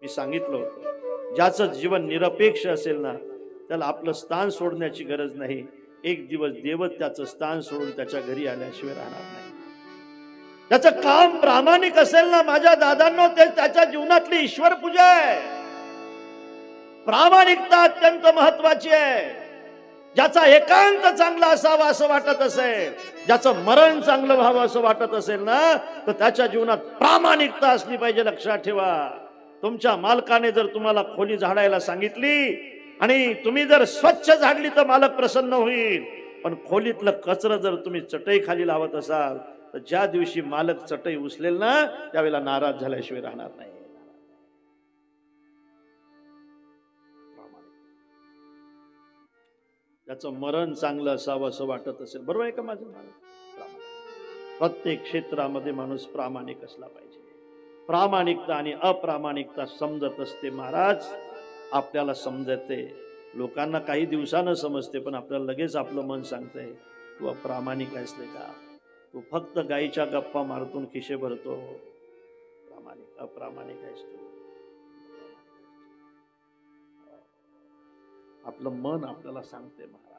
मी सांगितलं होतं, ज्याचं जीवन निरपेक्ष असेल ना त्याला आपलं स्थान सोडण्याची गरज नाही. एक दिवस देवच त्याचं स्थान सोडून त्याच्या घरी आल्याशिवाय राहणार नाही. त्याचं काम प्रामाणिक असेल ना माझ्या दादांनो, ते त्याच्या जीवनातली ईश्वर पूजा आहे. प्रामाणिकता अत्यंत महत्वाची आहे. ज्याचा एकांत चांगला असावा असं वाटत असेल, ज्याचं मरण चांगलं व्हावं असं वाटत असेल ना, तर त्याच्या जीवनात प्रामाणिकता असली पाहिजे. लक्षात ठेवा, तुमच्या मालकाने जर तुम्हाला खोली झाडायला सांगितली आणि तुम्ही जर स्वच्छ झाडली तर मालक प्रसन्न होईल. पण खोलीतलं कचरा जर तुम्ही चटई खाली लावत असाल तर ज्या दिवशी मालक चटई उचलेल ना त्यावेळेला नाराज झाल्याशिवाय राहणार नाही. त्याचं मरण चांगलं असावं असं वाटत असेल, बरोबर आहे का माझं? प्रत्येक क्षेत्रामध्ये माणूस प्रामाणिक असला पाहिजे. प्रामाणिकता आणि अप्रामाणिकता समजत असते महाराज, आपल्याला समजते. लोकांना काही दिवसानं समजते, पण आपल्याला लगेच आपलं मन सांगतंय तू अप्रामाणिक आहेस का? तू फक्त गाईच्या गप्पा मारतून खिशे भरतो. प्रामाणिक अप्रामाणिक आहेस तू. आपलं मन आपल्याला सांगते महाराज.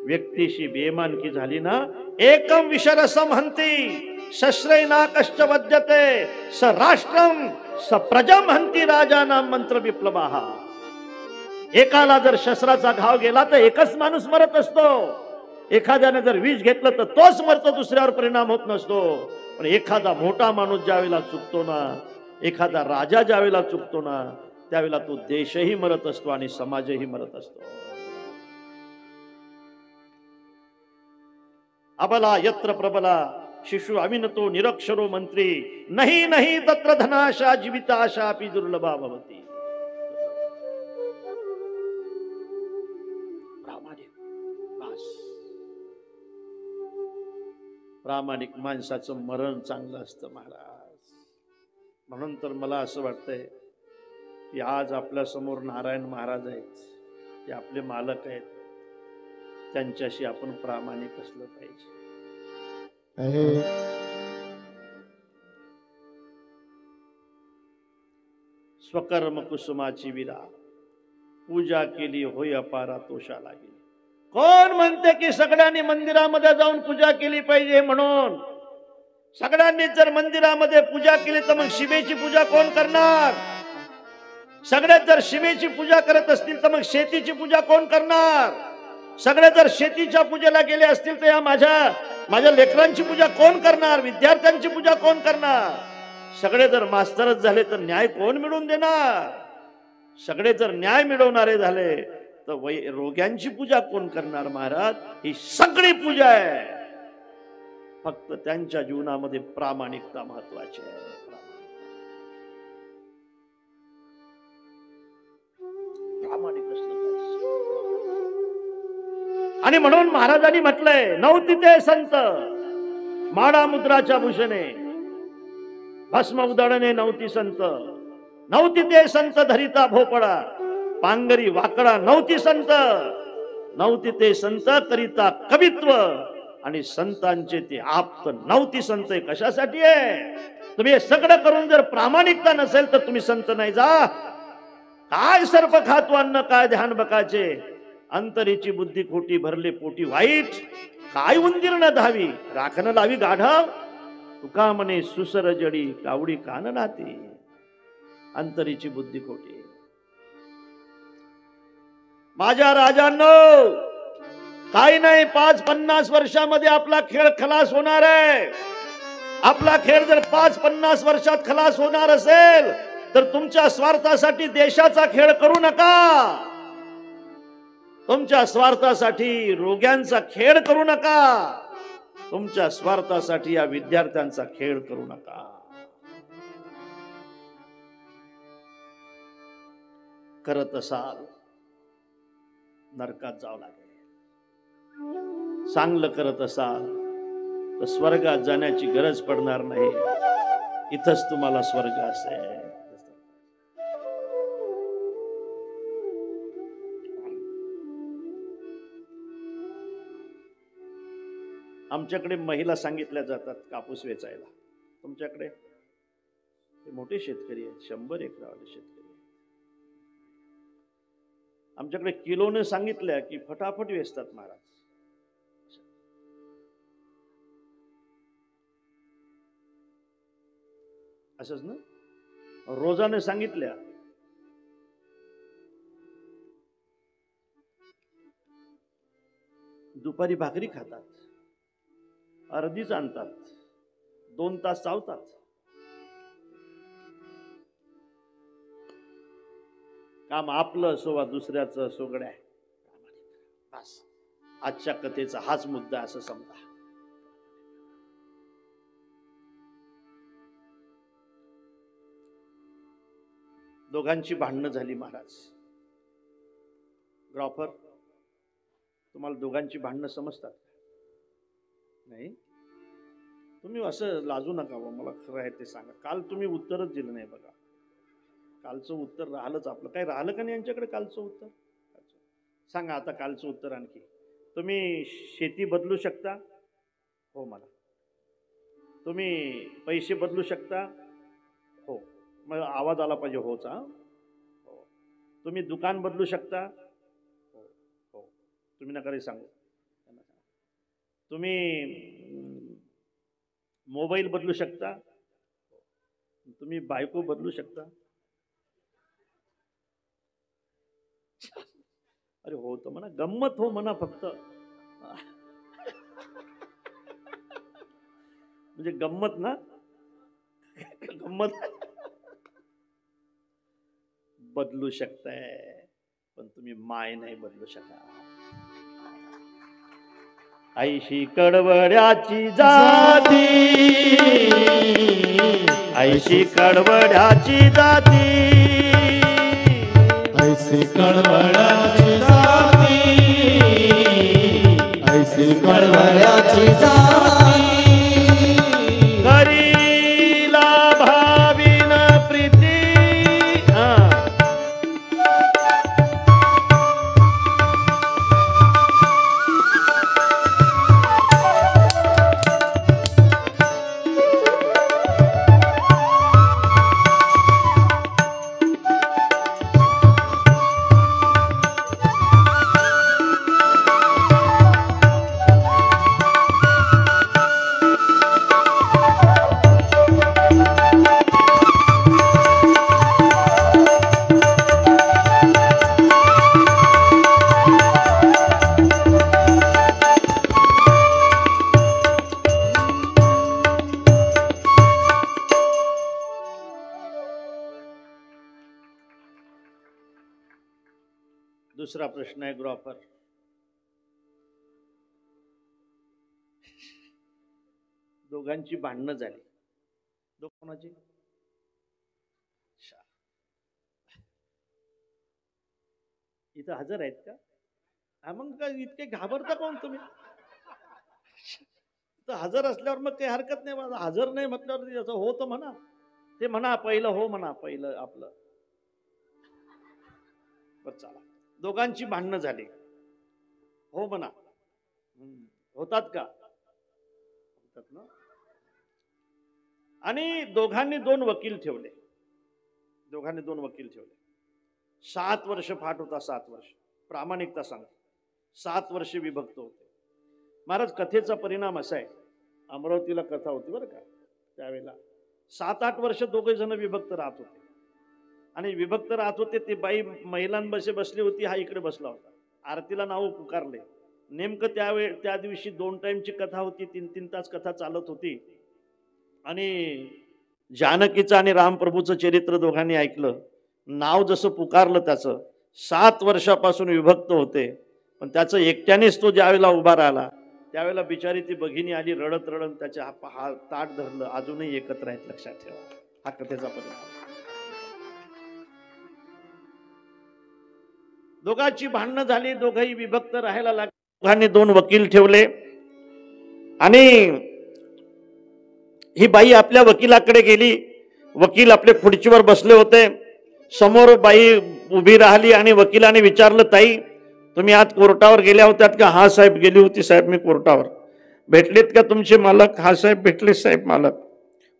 व्यक्तीशी बेमानकी झाली ना, एकम विशरसम हंती शस्त्रैना कश्च वद्यते स राष्ट्रम स प्रजम हंती राजानाम मंत्र विप्लवाहा. एकाला जर शस्त्राचा घाव गेला तर एकच माणूस मरत असतो. एखाद्याने जर विष घेतलं तर तोच मरतो, दुसऱ्यावर परिणाम होत नसतो. पण एखादा मोठा माणूस ज्यावेळेला चुकतो ना, एखादा राजा ज्यावेळेला चुकतो ना, त्यावेळेला तो देशही मरत असतो आणि समाजही मरत असतो. अबला यत्र प्रबला शिशु अविनतो निरक्षरो मंत्री नहीं नहीं तत्र धनाशा जीविताशा अपि दुर्लभा भवति. प्रामाणिक माणसाचं मरण चांगलं असतं महाराज. म्हणून तर मला असं वाटतंय की आज आपल्या समोर नारायण महाराज आहेत, ते आपले मालक आहेत, त्यांच्याशी आपण प्रामाणिक असलं पाहिजे. स्वकर्म कुसुमाची विरा पूजा केली होय अपारा तोषा लागेल. कोण म्हणते की सगळ्यांनी मंदिरामध्ये जाऊन पूजा केली पाहिजे म्हणून? सगळ्यांनी जर मंदिरामध्ये पूजा केली तर मग शिवेची पूजा कोण करणार? सगळे जर शिवेची पूजा करत असतील तर मग शेतीची पूजा कोण करणार? सगळे जर शेतीच्या पूजेला गेले असतील तर या माझ्या लेकरांची पूजा कोण करणार? विद्यार्थ्यांची पूजा कोण करणार? सगळे जर मास्तरच झाले तर न्याय कोण मिळवून देणार? सगळे जर न्याय मिळवणारे झाले तर रोग्यांची पूजा कोण करणार? महाराज, ही सगळी पूजा आहे, फक्त त्यांच्या जीवनामध्ये प्रामाणिकता महत्वाची आहे. प्रामाणिक असलं पाहिजे. आणि म्हणून महाराजांनी म्हटलंय, नव्हती ते संत माडा मुद्राच्या भूषणे भस्म उदळणे नव्हती संत. नव्हती ते संत धरिता भोपळा पांगरी वाकडा नव्हती संत. नव्हती ते संत करिता कवित्व आणि संतांचे ते आप्त नव्हती संत. कशासाठी आहे? तुम्ही हे सगळं करून जर प्रामाणिकता नसेल तर तुम्ही संत नाही. जा काय सर्प खातो अन्न काय ध्यान बकाचे, अंतरीची बुद्धी खोटी भरले पोटी वाईट, काय उंदीर न धावी राखण लावी गाढव, तुका म्हणे सुसर जडी कावडी कान नाती. अंतरीची बुद्धी खोटी. माझ्या राजांनो, काही नाही, 5-50 वर्षामध्ये आपला खेळ खलास होणार आहे. आपला खेळ जर 5-50 वर्षात खलास होणार असेल तर तुमच्या स्वार्थासाठी देशाचा खेळ करू नका. तुमच्या स्वार्थासाठी रोग्यांचा खेळ करू नका. तुमच्या स्वार्थासाठी या विद्यार्थ्यांचा खेळ करू नका. करत असाल नरकात जावं लागेल. चांगलं करत असाल तर स्वर्गात जाण्याची गरज पडणार नाही. इथंच तुम्हाला स्वर्ग असेल. आमच्याकडे महिला सांगितल्या जातात कापूस वेचायला. तुमच्याकडे ते मोठे शेतकरी आहेत, 100 एकरावाले शेतकरी आहेत. आमच्याकडे किलोने सांगितल्या की फटाफट वेचतात महाराज. असंच ना, रोजाने सांगितल्या दुपारी भाकरी खातात, अर्धीच आणतात, 2 तास चावतात. काम आपलं असो वा दुसऱ्याचं असो, गड्या बस आजच्या कथेचा हाच मुद्दा असं समजा. दोघांची भांडणं झाली महाराज. ग्रॉफर, तुम्हाला दोघांची भांडणं समजतात? नाही, तुम्ही असं लाजू नका, मला खरं आहे ते सांगा. काल तुम्ही उत्तरच दिलं नाही बघा. कालचं उत्तर राहिलंच आपलं. काय राहिलं का नाही यांच्याकडे कालचं उत्तर? सांगा आता कालचं उत्तर आणखी. तुम्ही शेती बदलू शकता? हो म्हणा. तुम्ही पैसे बदलू शकता? हो. मग आवाज आला पाहिजे होचा. हो. तुम्ही दुकान बदलू शकता? हो हो. तुम्ही नका रे सांगू. तुम्ही मोबाईल बदलू शकता? तुम्ही बायको बदलू शकता? अरे हो तर म्हणा, गंमत हो म्हणा फक्त. म्हणजे गंमत ना, गंमत. बदलू शकताय पण तुम्ही माय नाही बदलू शकता. आईशी कडवड्याची जाती, आईशी कडवड्याची जाती, ऐसी कडवड्याची जाती, ऐसी कडवड्याची जाती, करीला भाविन प्रीती. दुसरा प्रश्न आहे ग्रॉफर. दोघांची भांडणं झाली. कोणाची? इथं हजर आहेत का? हा, मग काय इतके घाबरता कोण तुम्ही? तर हजर असल्यावर मग काही हरकत नाही. माझा हजर नाही म्हटल्यावर असं हो तर म्हणा. ते म्हणा पहिलं, हो म्हणा पहिलं आपलं. बरं चला, दोघांची भांडणं झाली. हो म्हणा. होतात का? होतात ना. आणि दोघांनी 2 वकील ठेवले. 7 वर्ष फाट होता. 7 वर्ष प्रामाणिकता सांगतो. 7 वर्ष विभक्त होते महाराज. कथेचा परिणाम असा आहे, अमरावतीला कथा होती बरं का, त्यावेळेला 7-8 वर्ष दोघे जण विभक्त राहत होते. आणि विभक्त राहत होते ते बाई महिलांबसे बसली होती, हा इकडे बसला होता. आरतीला नाव पुकारले. नेमकं त्या दिवशी 2 टाइमची कथा होती. 3-3 तास कथा चालत होती. आणि जानकीचं आणि रामप्रभूचं चरित्र दोघांनी ऐकलं. नाव जसं पुकारलं त्याचं. 7 वर्षापासून विभक्त होते, पण त्याचं एकट्यानेच तो ज्यावेळेला उभा राहिला त्यावेळेला बिचारी ती भगिनी आली रडत रडत, त्याच्या हा ताट धरलं. अजूनही एकत्र आहेत, लक्षात ठेवा. हा कथेचा परिणाम. दोघांची भांडणं झाली, दोघंही विभक्त राहायला लागले. दोघांनी 2 वकील ठेवले. आणि ही बाई आपल्या वकिलाकडे गेली. वकील आपले खुर्चीवर बसले होते. समोर बाई उभी राहिली आणि वकिलाने विचारलं, ताई तुम्ही आज कोर्टावर गेल्या होत्यात का? हा साहेब, गेली होती साहेब मी कोर्टावर. भेटलेत का तुमचे मालक? हा साहेब भेटले साहेब मालक.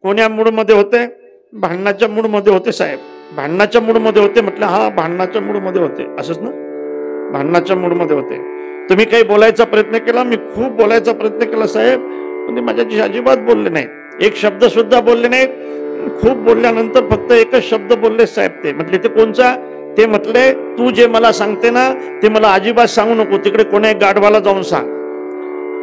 कोण्या मूडमध्ये होते? भांडणाच्या मूड मध्ये होते साहेब, भांडणाच्या मूड मध्ये होते. म्हटलं हा भांडणाच्या मूड मध्ये होते, असंच ना, भांडणाच्या मूड मध्ये होते. तुम्ही काही बोलायचा प्रयत्न केला, मी खूप बोलायचा प्रयत्न केला साहेब, पण ते माझ्याशी अजिबात बोलले नाहीत, एक शब्द सुद्धा बोलले नाहीत. खूप बोलल्यानंतर फक्त एकच शब्द बोलले साहेब. ते म्हटले ते कोणचा? ते म्हटले तू जे मला सांगते ना ते मला अजिबात सांगू नको, तिकडे कोणा गाढवाला जाऊन सांग.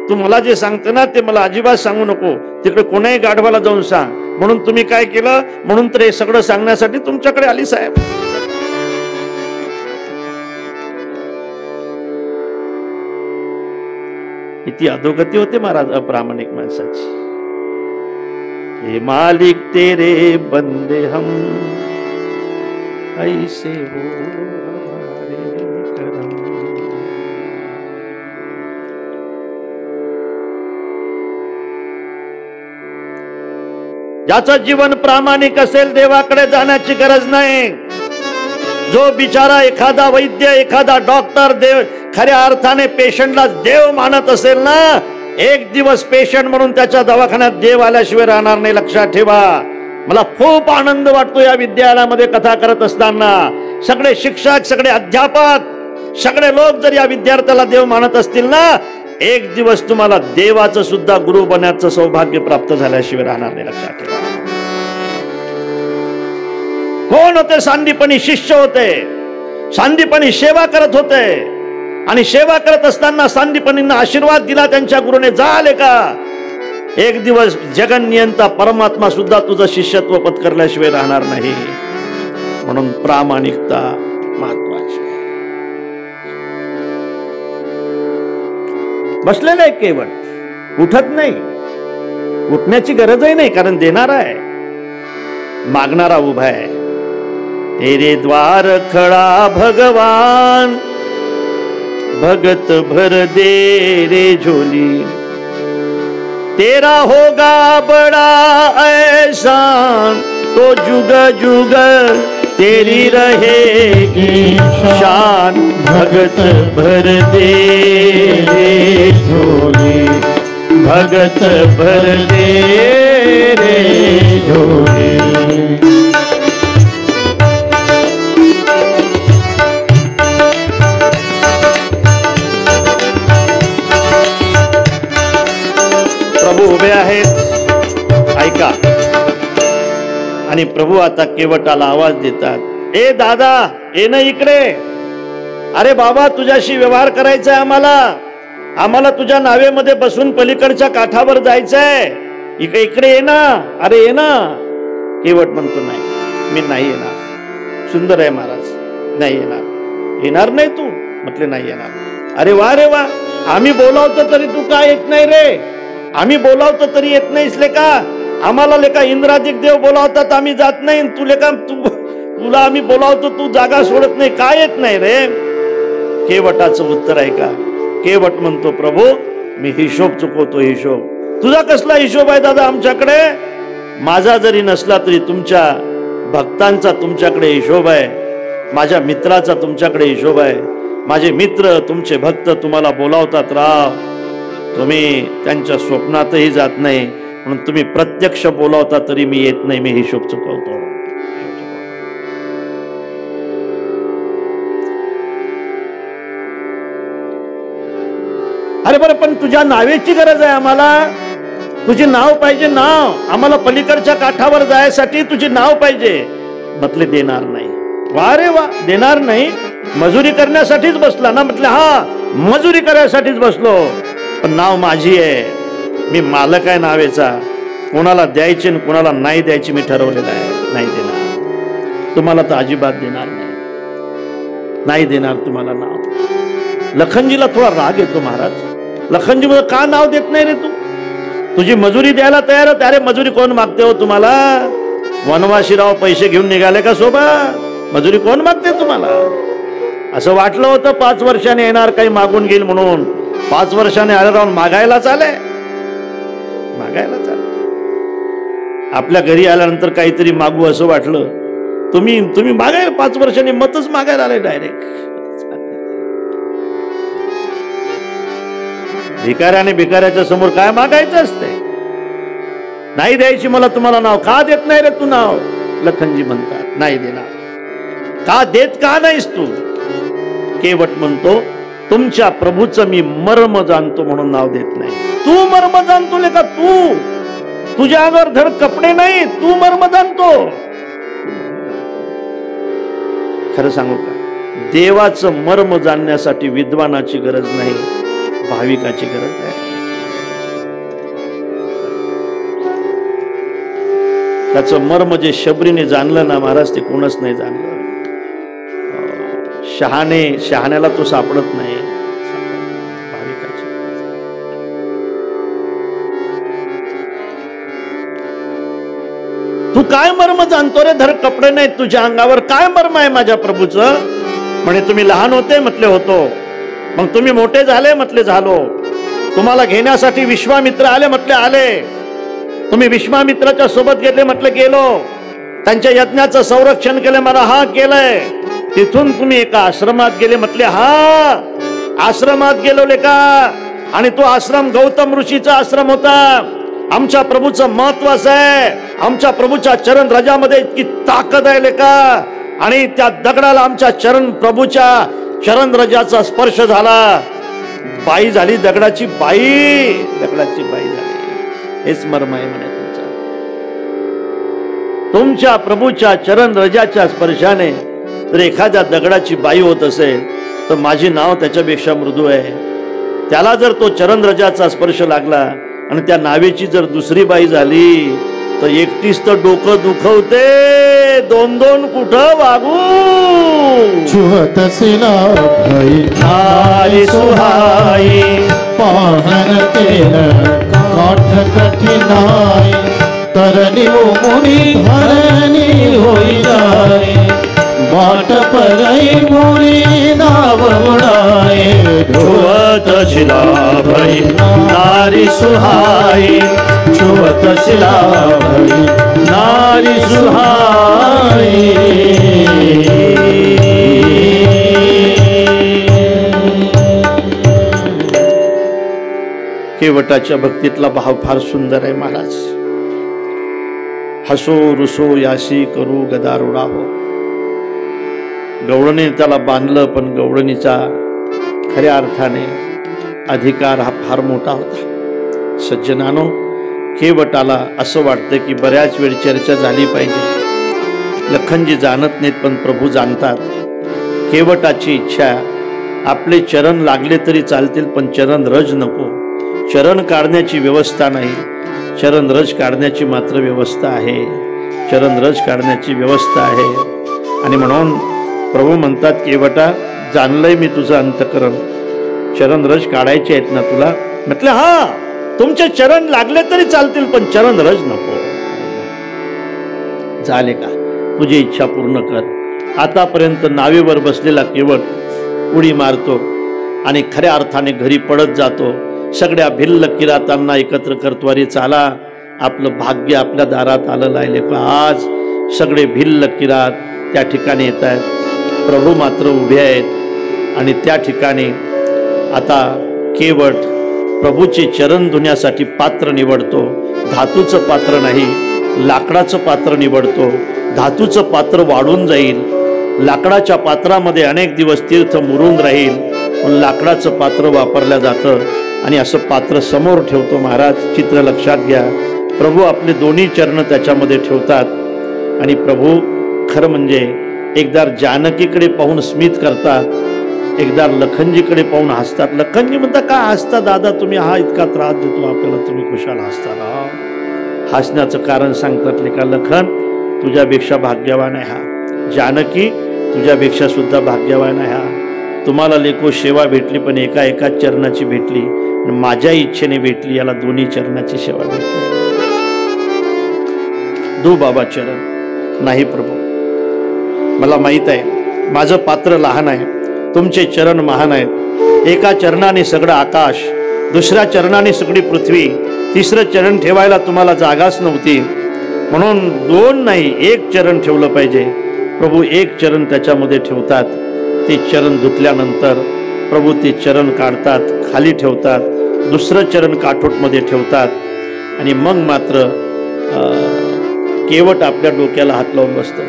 तू मला जे सांगते ना ते मला अजिबात सांगू नको, तिकडे कोणाही गाढवाला जाऊन सांग. म्हणून तुम्ही काय केलं, म्हणून तर हे सगळं सांगण्यासाठी तुमच्याकडे आली साहेब. किती अधोगती होते महाराज अप्रामाणिक माणसाची. हे मालिक तेरे बंदे हम ऐसे हो हमारे करम. ज्याचं जीवन प्रामाणिक असेल देवाकडे जाण्याची गरज नाही. जो बिचारा एखादा वैद्य, एखादा डॉक्टर देव खऱ्या अर्थाने पेशंटला देव मानत असेल ना, एक दिवस पेशंट म्हणून त्याच्या दवाखान्यात देव आल्याशिवाय राहणार नाही, लक्षात ठेवा. मला खूप आनंद वाटतो या विद्यालयामध्ये कथा करत असताना. सगळे शिक्षक, सगळे अध्यापक, सगळे लोक जर या विद्यार्थ्याला देव मानत असतील ना, एक दिवस तुम्हाला देवाचं सुद्धा गुरु बनण्याचं सौभाग्य प्राप्त झाल्याशिवाय राहणार नाही, लक्षात ठेवा. कोण होते? सांदीपनी शिष्य होते, सांदीपनी सेवा करत होते. आणि सेवा करत असताना सांदीपनींना आशीर्वाद दिला त्यांच्या गुरुने, झाले का एक दिवस जगन्नियंता परमात्मा सुद्धा तुझं शिष्यत्व पत्करल्याशिवाय राहणार नाही. म्हणून प्रामाणिकता महत्वाची. बसलेलं आहे केवळ, उठत नाही, उठण्याची गरजही नाही, कारण देणारा आहे, मागणारा उभा आहे. तेरे द्वार खड़ा भगवान, भगत भर दे रे झोली. तेरा होगा बड़ा एहसान, तो जुग जुग तेरी रहेगी शान. भगत भर दे रे झोली, भगत भर दे रे झोली. प्रभू उभे आहेत, ऐका. आणि प्रभू आता केवटाला आवाज देतात, ए दादा ये ना इकडे. अरे बाबा तुझ्याशी व्यवहार करायचा आहे आम्हाला, आम्हाला तुझ्या नावेमध्ये बसून पलीकडच्या काठावर जायचंय, इकडे ये ना. अरे ये ना. केवट म्हणतो नाही, मी नाही येणार. सुंदर आहे महाराज, नाही येणार. येणार नाही तू? म्हटले नाही येणार. अरे वा रे वा, आम्ही बोलावतो तरी तू काय येत नाही रे, आम्ही बोलावतो तरी येत नाहीस लेका. आम्हाला लेका इंद्रादिक देव बोलावतात, आम्ही जात नाही. तू लेका तुला आम्ही बोलावतो, तू जागा सोडत नाही, काय येत नाही रे. केवटाचं उत्तर आहे का? केवट म्हणतो प्रभू मी हिशोब चुकवतो. हिशोब? तुझा कसला हिशोब आहे दादा आमच्याकडे? माझा जरी नसला तरी तुमच्या भक्तांचा तुमच्याकडे हिशोब आहे, माझ्या मित्राचा तुमच्याकडे हिशोब आहे. माझे मित्र तुमचे भक्त तुम्हाला बोलावतात राव, तुम्ही त्यांच्या स्वप्नातही जात नाही, म्हणून तुम्ही प्रत्यक्ष बोलावता तरी मी येत नाही, मी हिशोब चुकवतो. अरे बरं, पण तुझ्या नावेची गरज आहे आम्हाला, तुझी नाव पाहिजे, नाव. आम्हाला पलीकडच्या काठावर जायसाठी तुझी नाव पाहिजे. म्हटले देणार नाही. वा रे वा, देणार नाही? मजुरी करण्यासाठीच बसला ना? म्हटलं हा, मजुरी करायसाठीच बसलो, पण नाव माझी आहे, मी मालक आहे नावेचा. कोणाला द्यायची आणि कोणाला नाही द्यायची मी ठरवलेलं आहे. नाही देणार तुम्हाला, तर अजिबात देणार नाही देणार तुम्हाला नाव. लखनजीला थोडा राग येतो महाराज. लखनजी मला का नाव देत नाही रे तू? तुझी मजुरी द्यायला तयार होते. अरे मजुरी कोण मागते हो तुम्हाला? वनवासीराव पैसे घेऊन निघाले का सोबत? मजुरी कोण मागते तुम्हाला? असं वाटलं होतं 5 वर्षाने येणार, काही मागून घेईल म्हणून. 5 वर्षाने आले राहून मागायला चाले, मागायला चाले. आपल्या घरी आल्यानंतर काहीतरी मागू असं वाटलं, तुम्ही मागायला 5 वर्षांनी मतच मागायला आले डायरेक्ट. भिकाऱ्याने भिकाऱ्याच्या समोर काय मागायचं असते? नाही द्यायची मला तुम्हाला नाव. का देत नाही रे तू नाव? लखनजी म्हणतात नाही देणार. का देत का नाहीस तू? केवट म्हणतो तुमच्या प्रभूचं मी मर्म जाणतो म्हणून नाव देत नाही. तू मर्म जाणतो का? तू तुझ्या अंगावर धड कपडे नाही, तू मर्म जाणतो. खरं सांगू का, देवाचं मर्म जाणण्यासाठी विद्वानाची गरज नाही, भाविकाची गरज आहे. त्याचं मर्म जे शबरीने जाणलं ना महाराज, ते कोणच नाही जाणलं. शहाण्याला तो सापडत नाही. भाविकाची तू काय मर्म जाणतो रे? धड कपडे नाहीत तुझ्या अंगावर, काय मर्म आहे माझ्या प्रभूचं? म्हणे तुम्ही लहान होते म्हटले होतो, मग तुम्ही मोठे झाले म्हटले झालो, तुम्हाला घेण्यासाठी विश्वामित्र आले म्हटले आले, तुम्ही विश्वामित्राच्या सोबत गेले म्हटले गेलो, त्यांच्या यज्ञाचं संरक्षण केलं मला हा केलंय. तिथून तुम्ही एका आश्रमात गेले म्हटले हा आश्रमात गेलो लेका, आणि तो आश्रम गौतम ऋषीचा आश्रम होता. आमच्या प्रभूचं महत्वाचं आहे, आमच्या प्रभूच्या चरण रजामध्ये इतकी ताकद आहे लेका, आणि त्या दगडाला आमच्या प्रभूच्या चरण रजाचा स्पर्श झाला, बाई झाली दगडाची बाई, दगडाची बाई झाली. हेच मर्म आहे म्हणे तुमचा. तुमच्या प्रभूच्या चरण रजाच्या स्पर्शाने जर एखाद्या दगडाची बाई होत असेल तर माझे नाव त्याच्यापेक्षा मृदू आहे. त्याला जर तो चरण रजाचा स्पर्श लागला आणि त्या नावेची जर दुसरी बाई झाली तर एकटीच तर डोकं दुखवते, दोन दोन कुठं वागू. छुहत सिला भई नारी सुहाई, पाहन केलं काठ कठिनाई, तरणी मुनी धरणी होई जाय, बाट परई मुनी नाव उडाय. छुवत शिला भई नारी सुहाई, छुहत सिला भई नारी सुहाई. केवटाच्या भक्तीतला भाव फार सुंदर आहे महाराज. हसो रुसो याशी करू गदारुडा हो. गवळणी त्याला बांधलं, पण गवळणीचा खऱ्या अर्थाने अधिकार हा फार मोठा होता. सज्जनानो, केवटाला असं वाटतं की बऱ्याच वेळ चर्चा झाली पाहिजे. लखनजी जाणत नाहीत पण प्रभू जाणतात. केवटाची इच्छा आपले चरण लागले तरी चालतील पण चरण रज नको. चरण काढण्याची व्यवस्था नाही, चरण रज काढण्याची मात्र व्यवस्था आहे. चरण रज काढण्याची व्यवस्था आहे. आणि म्हणून प्रभू म्हणतात केवटा जाणलंय मी तुझं अंतकरण, चरण रज काढायचे आहेत ना तुला? म्हटलं हा, तुमचे चरण लागले तरी चालतील पण चरण रज नको. झाले का? तुझी इच्छा पूर्ण कर. आतापर्यंत नावेवर बसलेला केवट उडी मारतो आणि खऱ्या अर्थाने घरी पडत जातो. सगळ्या भिल्ल किरातांना एकत्र करतो, अरे चाला आपलं भाग्य आपल्या दारात आलेलं आहे लेका. आज सगळे भिल्ल किरात त्या ठिकाणी येत आहेत. प्रभू मात्र उभे आहेत आणि त्या ठिकाणी आता केवट प्रभूचे चरण धुण्यासाठी पात्र निवडतो. धातूचं पात्र नाही, लाकडाचं पात्र निवडतो. धातूचं पात्र वाढून जाईल, लाकडाच्या पात्रामध्ये अनेक दिवस तीर्थ मुरून राहील, पण लाकडाचं पात्र वापरलं जातं आणि असं पात्र समोर ठेवतो महाराज. चित्र लक्षात घ्या. प्रभू आपले दोन्ही चरण त्याच्यामध्ये ठेवतात आणि प्रभू खरं म्हणजे एकदा जानकीकडे पाहून स्मित करतात, एकदा लखनजीकडे पाहून हसतात. लखनजी म्हणतात का हसता दादा तुम्ही? हा इतका त्रास देतो आपल्याला, तुम्ही खुशाल हसता राहा. हसण्याचं कारण सांगतात लेका लखन तुझ्यापेक्षा भाग्यवान आहे हा, जानकी तुझ्यापेक्षा सुद्धा भाग्यवान आहे हा. तुम्हाला लेको सेवा भेटली पण एका एकाच चरणाची भेटली, माझ्या इच्छेने भेटली, याला दोन्ही चरणाची सेवा भेटली. दो बाबा चरण. नाही प्रभू, मला माहीत आहे माझं पात्र लहान आहे, तुमचे चरण महान आहेत. एका चरणाने सगळं आकाश, दुसऱ्या चरणाने सगळी पृथ्वी, तिसरं चरण ठेवायला तुम्हाला जागाच नव्हती, म्हणून दोन नाही एक चरण ठेवलं पाहिजे. प्रभू एक चरण त्याच्यामध्ये ठेवतात. ते चरण धुतल्यानंतर प्रभू ते चरण काढतात, खाली ठेवतात, दुसरं चरण काठोटमध्ये ठेवतात आणि मग मात्र केवट आपल्या डोक्याला हात लावून बसतो.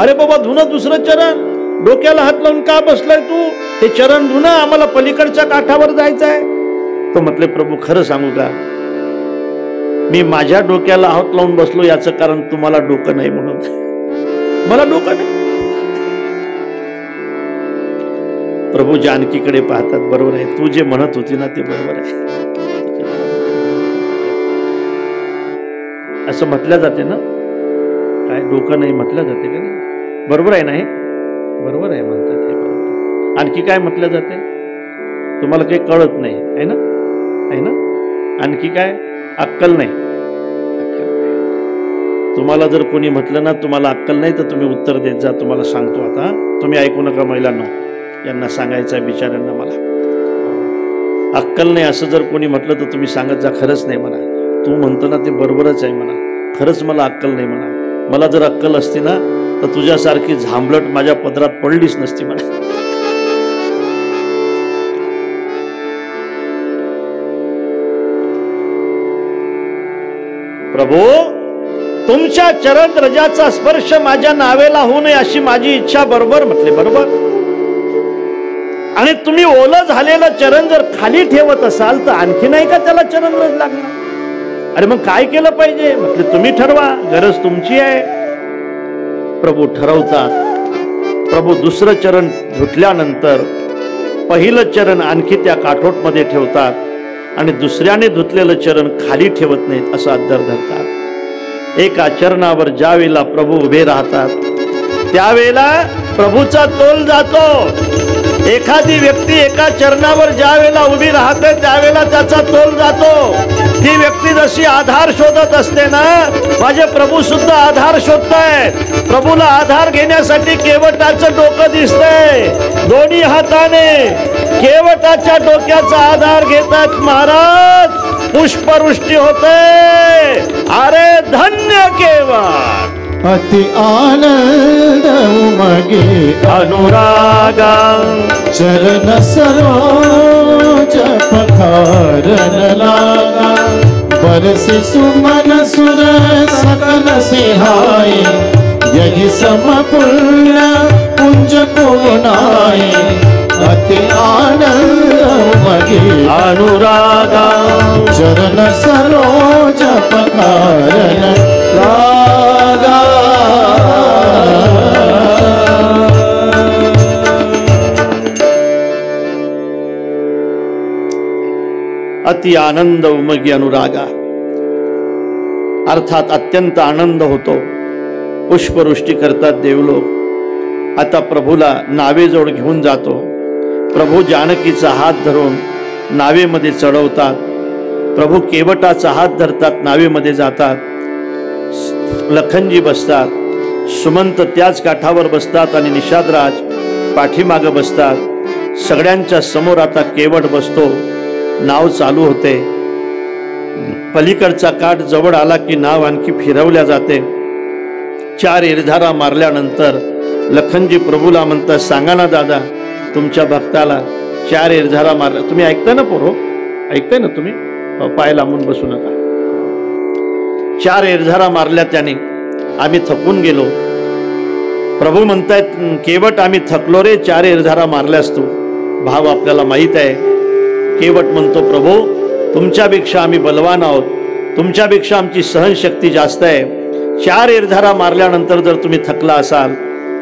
अरे बाबा धुणं दुसरं चरण, डोक्याला हात लावून का बसलाय तू? हे चरण धुणं, आम्हाला पलीकडच्या काठावर जायचंय. तो म्हटले प्रभू खरं सांगू का, मी माझ्या डोक्याला हात लावून बसलो याचं कारण तुम्हाला डोकं नाही म्हणून. मला डोकं नाही. प्रभू जानकीकडे पाहतात. बरोबर आहे, तू जे म्हणत होती ना ते बरोबर आहे, असं म्हटलं जाते ना. काय डोकं नाही म्हटलं जाते का नाही? बरोबर आहे ना, हे बरोबर आहे म्हणतात, हे बरोबर. आणखी काय म्हटलं जाते? तुम्हाला काही कळत नाही आहे ना, आहे ना? आणखी काय? अक्कल नाही. तुम्हाला जर कोणी म्हटलं ना तुम्हाला अक्कल नाही तर तुम्ही उत्तर देत जा. तुम्हाला सांगतो आता, तुम्ही ऐकू नका महिलांनो, यांना सांगायचं आहे बिचाऱ्यांना. मला अक्कल नाही असं जर कोणी म्हटलं तर तुम्ही सांगत जा खरंच नाही म्हणा. तू म्हणतो ना ते बरोबरच आहे म्हणा, खरंच मला अक्कल नाही म्हणा. मला जर अक्कल असती ना तर तुझ्यासारखी झांबलट माझ्या पदरात पडलीच नसती म्हणा. प्रभू तुमच्या चरण रजाचा स्पर्श माझ्या नावेला होऊ नये अशी माझी इच्छा. बरोबर म्हटले, बरोबर. आणि तुम्ही ओलं झालेलं चरण जर खाली ठेवत असाल तर आणखी नाही का त्याला चरण रज लागणार? अरे मग काय केलं पाहिजे? म्हटले तुम्ही ठरवा, गरज तुमची आहे. प्रभू ठरवतात. प्रभू दुसरं चरण धुतल्यानंतर पहिलं चरण आणखी त्या काठोट मध्ये ठेवतात आणि दुसऱ्याने धुतलेलं चरण खाली ठेवत नाहीत, असं अद्दर धरतात. एका चरणावर ज्या वेळेला प्रभू उभे राहतात त्यावेळेला प्रभूचा तोल जातो. एखादी व्यक्ती एका चरणावर ज्या वेळेला उभी राहते त्यावेळेला त्याचा तोल जातो. ती व्यक्ती जशी आधार शोधत असते ना, माझे प्रभू सुद्धा आधार शोधतायत. प्रभूला आधार घेण्यासाठी केवटाचं डोकं दिसतंय. दोन्ही हाताने केवटाच्या डोक्याचा आधार घेतात महाराज. पुष्पवृष्टी होते. अरे धन्य केवट. अति आनंद उमगे अनुरागा चरण सरोज पखारन लागा. बरसे सुमन सुर सकल सिहाय यही समपुण्य कुंज को नाय. अति आनंद उमगे अनुरागा चरण सरोज पखारन लागा. अति आनंद उमगी अनुरागा, अर्थात अत्यंत आनंद होतो. पुष्पवृष्टी करतात देवलोक. आता प्रभूला नावेजवळ घेऊन जातो. प्रभू जानकीचा हात धरून नावेमध्ये चढवतात. प्रभू केवटाचा हात धरतात, नावेमध्ये जातात. लखनजी बसतात, सुमंत त्याच काठावर बसतात आणि निषादराज पाठीमागं बसतात. सगळ्यांच्या समोर आता केवट बसतो. नाव चालू होते. पलीकडचा काठ जवळ आला की नाव आणखी फिरवल्या जाते. 4 इरझारा मारल्यानंतर लखनजी प्रभूला म्हणतात, सांगा ना दादा तुमच्या भक्ताला 4 इरझारा मारल्या. तुम्ही ऐकताय ना पोरो, ऐकताय ना तुम्ही? पाय लांबून बसू नका. 4 इरझारा मारल्या त्याने. आम्ही थकून गेलो. प्रभू म्हणतायत केवट आम्ही थकलो रे, 4 इरझारा मारल्यास तू. भाव आपल्याला माहीत आहे. केवट म्हणतो प्रभू तुमच्यापेक्षा आम्ही बलवान आहोत, तुमच्यापेक्षा आमची सहनशक्ती जास्त आहे. 4 इरझारा मारल्यानंतर जर तुम्ही थकला असाल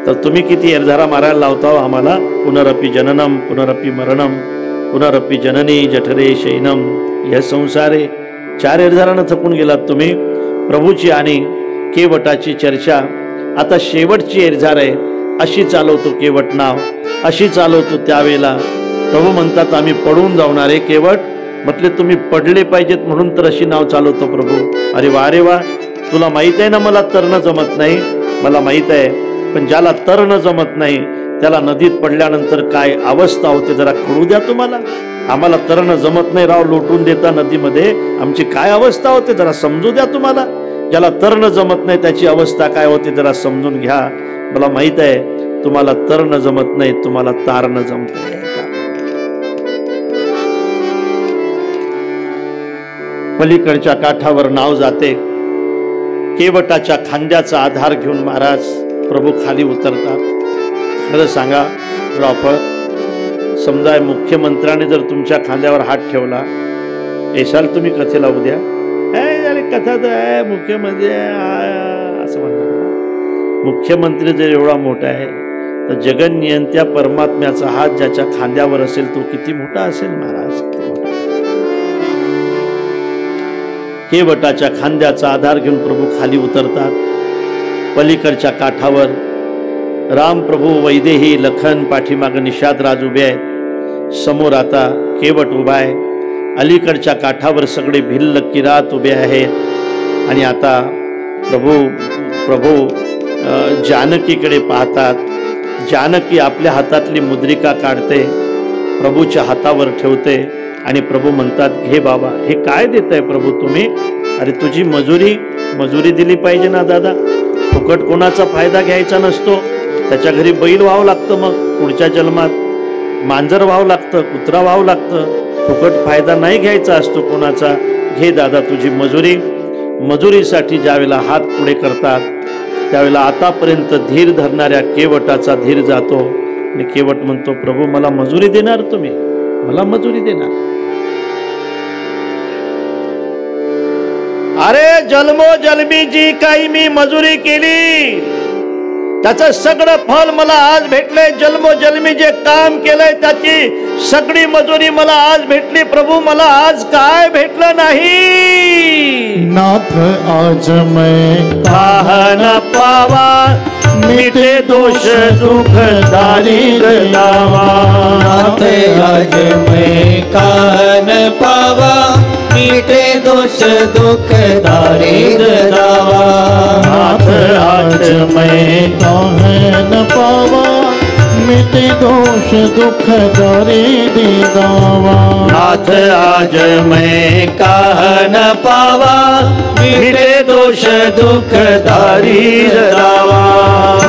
तर तुम्ही किती इरझारा मारायला लावता आम्हाला? पुनरपि जननम पुनरपि मरणम पुनरपि जननी जठरे शयनम यह संसारे. 4 इरझारानं थकून गेलात तुम्ही. प्रभूची आणि केवटाची चर्चा आता शेवटची इरझार आहे. अशी चालवतो केवट नाव, अशी चालवतो. त्यावेळेला प्रभू म्हणतात आम्ही पडून जाणार आहे. केवट म्हटले तुम्ही पडले पाहिजेत म्हणून तर अशी नाव चालवतो प्रभू. अरे वा रे वा, तुला माहित आहे ना मला तरणं जमत नाही. मला माहित आहे, पण ज्याला तरणं जमत नाही त्याला नदीत पडल्यानंतर काय अवस्था होते जरा कळू द्या तुम्हाला. आम्हाला तरणं जमत नाही राव, लोटून देता नदीमध्ये, आमची काय अवस्था होते जरा समजू द्या तुम्हाला. ज्याला तरणं जमत नाही त्याची अवस्था काय होते जरा समजून घ्या. मला माहित आहे तुम्हाला तरणं जमत नाही, तुम्हाला तारणं जमत. पलीकडच्या काठावर नाव जाते. केवटाच्या खांद्याचा आधार घेऊन महाराज प्रभू खाली उतरतात. खरं सांगा ड्रॉपर, समजा मुख्यमंत्र्याने जर तुमच्या खांद्यावर हात ठेवला, येशाल तुम्ही कथेला उद्या? अरे कथा तर आहे, मुख्यमंत्री असं म्हणतात. मुख्यमंत्री जर एवढा मोठा आहे तर जगन्नियंत्या परमात्म्याचा हात ज्याच्या खांद्यावर असेल तो किती मोठा असेल महाराज. केवटाच्या खांद्याचा आधार घेऊन प्रभू खाली उतरतात. पलीकडच्या काठावर राम प्रभू, वैदेही, लखन, पाठीमाग निषादराज उभे आहेत. समोर आता केवट उभा आहे. अलीकडच्या काठावर सगळे भिल्ल किरात उभे आहेत. आणि आता प्रभू जानकीकडे पाहतात. जानकी आपल्या हातातली मुद्रिका काढते, प्रभूच्या हातावर ठेवते आणि प्रभू म्हणतात, घे बाबा. हे काय देताय प्रभू तुम्ही? अरे तुझी मजुरी दिली पाहिजे ना दादा. फुकट कोणाचा फायदा घ्यायचा नसतो. त्याच्या घरी बैल व्हावं लागतं, मग पुढच्या जन्मात मांजर व्हावं लागतं, कुत्रा व्हावं लागतं. फुकट फायदा नाही घ्यायचा असतो कोणाचा. घे दादा तुझी मजुरीसाठी ज्यावेळेला हात पुढे करतात त्यावेळेला आतापर्यंत धीर धरणाऱ्या केवटाचा धीर जातो आणि केवट म्हणतो, प्रभू मला मजुरी देणार तुम्ही? मला मजुरी देणार? अरे जन्मोजन्मी जी काही मी मजुरी केली त्याचं सगळं फल मला आज भेटलंय. जन्मोजन्मी जे काम केलंय त्याची सगळी मजुरी मला आज भेटली. प्रभू मला आज काय भेटलं नाही? नाथ आज मैं काह न पावा, मिटे दोष दुख दारिद्र दावा. नाथ आज मैं काह न पावा, मिटे दोष दुख दारिद्र दावा. नाथ आज मैं काह न पावा, मिटे दोष दुख दारिद्र दावा. नाथ आज मैं काह न पावा, मिटे दोष दुख दारिद्र दावा.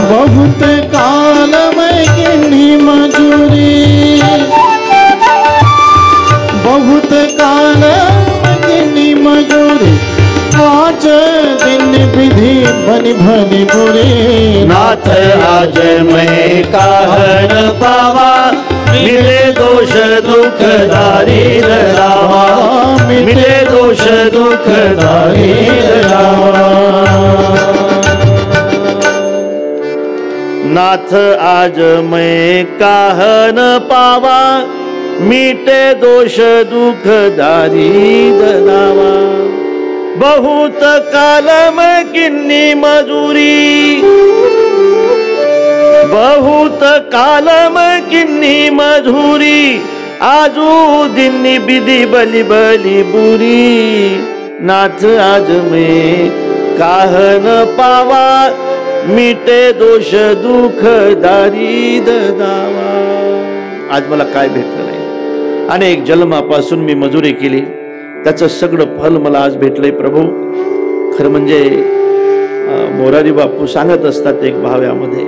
बहुत काल मैं गिनी मजूरी, बहुत काल मैं गिनी मजूरी, आज दिन विधि बनी भली बुरी. नाथ आज मैं काह न पावा, मिटे दोष दुख दारिद्र दावा. मिटे दोष दुख दारिद्र दावा. नाथ आज मैं काह न पावा, मिटे दोष दुख दारिद्र दावा. बहुत काल मैं किन्नी मजूरी, बहुत काल मैं किन्नी मजूरी, आजू दिन विधि बली बली बुरी. नाथ आज मैं काह न पावा, मिटे दोष दुख दारिद्र दावा. आज मला काय भेटलं नाही. अनेक जन्मापासून मी मजुरी केली, त्याचं सगळं फल मला आज भेटलंय प्रभू. खरं म्हणजे मोरारी बापू सांगत असतात एक भाव्यामध्ये,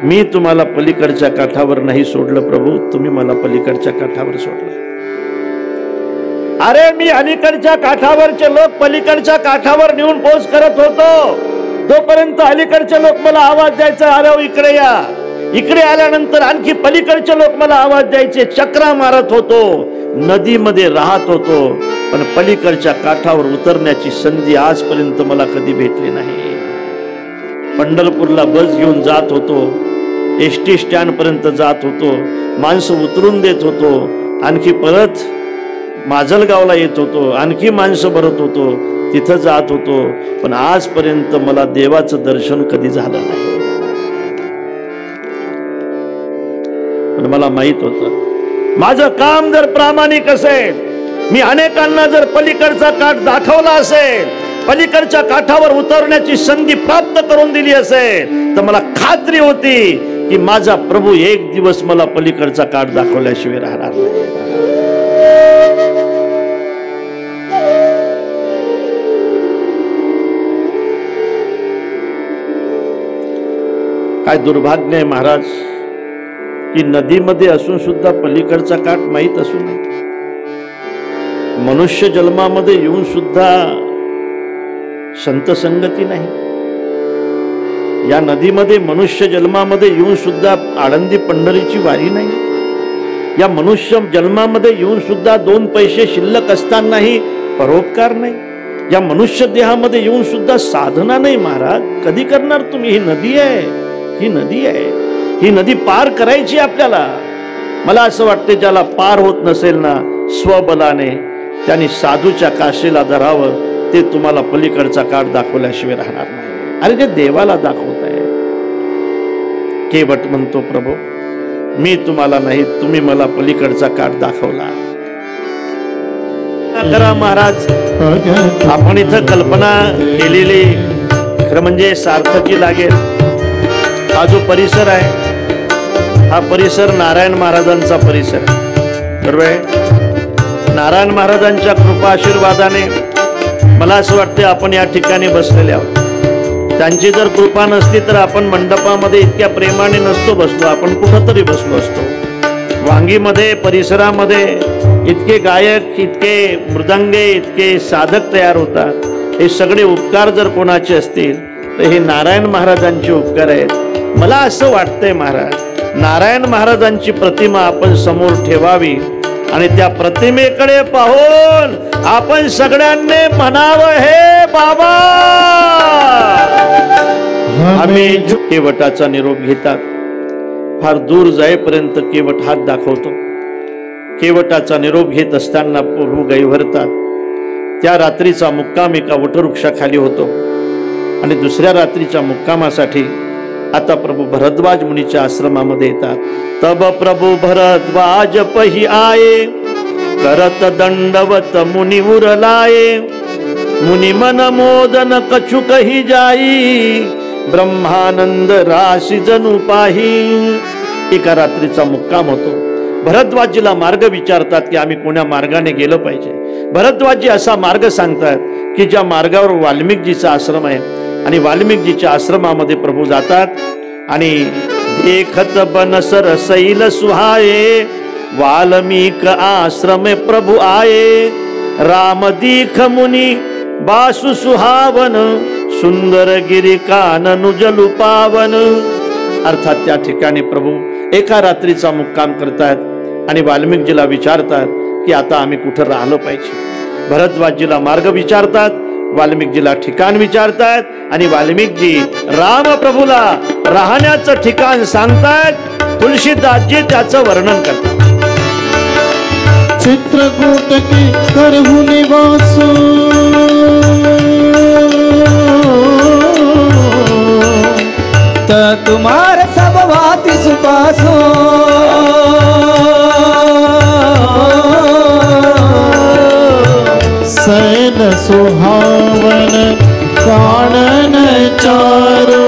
मी तुम्हाला पलीकडच्या काठावर नाही सोडलं प्रभू, तुम्ही मला पलीकडच्या काठावर सोडलं. अरे मी अलीकडच्या काठावरचे लोक पलीकडच्या काठावर नेऊन पोच करत होतो, तोपर्यंत अलीकडचे लोक मला आवाज द्यायचा, अरे इकडे या. इकडे आल्यानंतर आणखी पलीकडचे लोक मला आवाज द्यायचे. चक्रा मारत होतो, नदीमध्ये राहत होतो, पण पलीकडच्या काठावर उतरण्याची संधी आजपर्यंत मला कधी भेटली नाही. पंढरपूरला बस घेऊन जात होतो, एसटी स्टँड पर्यंत जात होतो, माणसं उतरून देत होतो, आणखी परत माजलगावला येत होतो, आणखी माणसं भरत होतो, तिथं जात होतो, पण आजपर्यंत मला देवाचं दर्शन कधी झालं नाही. पण मला माहित होतं माझं काम जर प्रामाणिक असेल, मी अनेकांना जर पलीकडचा काठ दाखवला असेल, पलीकडच्या काठावर उतरण्याची संधी प्राप्त करून दिली असेल, तर मला खात्री होती की माझा प्रभू एक दिवस मला पलीकडचा काठ दाखवल्याशिवाय राहणार नाही. काय दुर्भाग्य आहे महाराज की नदीमध्ये असून सुद्धा पलीकडचा काठ माहीत असू नये. मनुष्य जन्मामध्ये येऊन सुद्धा संत संगती नाही. या नदीमध्ये मनुष्य जन्मामध्ये येऊन सुद्धा आळंदी पंढरीची वारी नाही. या मनुष्य जन्मामध्ये येऊन सुद्धा 2 पैसे शिल्लक असतानाही परोपकार नाही. या मनुष्य देहामध्ये येऊन सुद्धा साधना नाही. महाराज कधी करणार तुम्ही? ही नदी आहे, ही नदी आहे, ही नदी पार करायची आपल्याला. मला असं वाटते ज्याला पार होत नसेल ना स्वबलाने, त्यांनी साधूच्या काशीला धरावं. ते तुम्हाला पलीकडचा काठ दाखवल्याशिवाय राहणार नाही. अरे जे देवाला दाखवत आहे. केवट म्हणतो प्रभू मी तुम्हाला नाही, तुम्ही मला पलीकडचा काठ दाखवला. करा महाराज. आपण इथं कल्पना केलेली खरं म्हणजे सार्थकी लागेल. हा जो परिसर आहे हा परिसर नारायण महाराजांचा परिसर आहे. बरोबर आहे. नारायण महाराजांच्या कृपा आशीर्वादाने मला असं वाटतं आपण या ठिकाणी बसलेले आहोत. त्यांची जर कृपा नसती तर आपण मंडपामध्ये इतक्या प्रेमाने नसतो बसलो, आपण कुठंतरी बसलो असतो. वांगीमध्ये परिसरामध्ये इतके गायक, इतके मृदंगे, इतके साधक तयार होतात. हे सगळे उपकार जर कोणाचे असतील तर हे नारायण महाराजांचे उपकार आहेत. मला असं वाटतंय महाराज नारायण महाराजांची प्रतिमा आपण समोर ठेवावी आणि त्या प्रतिमेकडे पाहून आपण सगळ्यांनी म्हणावं हे बाबा. आम्ही केवटाचा निरोप घेतात. फार दूर जाईपर्यंत केवट हात दाखवतो. केवटाचा निरोप घेत असताना प्रभू गैवरतात. त्या रात्रीचा मुक्काम एका वटवृक्षाखाली होतो आणि दुसऱ्या रात्रीच्या मुक्कामासाठी आता प्रभू भरद्वाज मुनीच्या आश्रमामध्ये येतात. तब प्रभू भरद्वाज पही आये, करत दंडवत मुनी उरलाये. मुनी मन मोदन कछु कही जाई, ब्रह्मानंद राशी जणू पाही. एका रात्रीचा मुक्काम होतो. भरद्वाजीला मार्ग विचारतात की आम्ही कोण्या मार्गाने गेलो पाहिजे. भरद्वाजी असा मार्ग सांगतात की ज्या मार्गावर वाल्मिकजीचा आश्रम आहे आणि वाल्मिकजीच्या आश्रमामध्ये प्रभू जातात आणि देखत बनसर सैल सुहाये, वाल्मीक आश्रम प्रभु आये. राम दीख मुनी बासु सुहावन, सुंदर गिरी काननु जलु पावन. अर्थात त्या ठिकाणी प्रभू एका रात्रीचा मुक्काम करतात आणि वाल्मिकजीला विचारतात की आता आम्ही कुठं राहिलो पाहिजे. भरद्वाजीला मार्ग विचारतात, वाल्मिकजीला ठिकाण विचारतात आणि वाल्मिकजी रामप्रभूला राहण्याचं ठिकाण सांगतात. तुलसीदासजी त्याचं वर्णन करतात. चित्रकूट की करहु निवासो, तुम्हार सब भांति सुपासो. सैन सुहावन कानन चारो,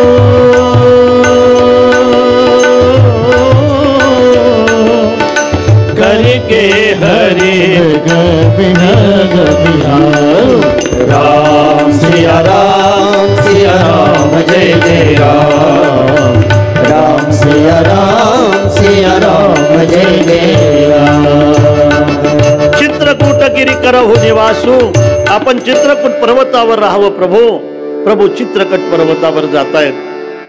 करके हरि विहग बिहार. राम सिया राम जय जय राम. राम सिया राम जय जय राम. चित्रकूट गिरी करहु निवासू. आपण चित्रकूट पर्वतावर राहावं प्रभू. प्रभू चित्रकूट पर्वतावर जातायत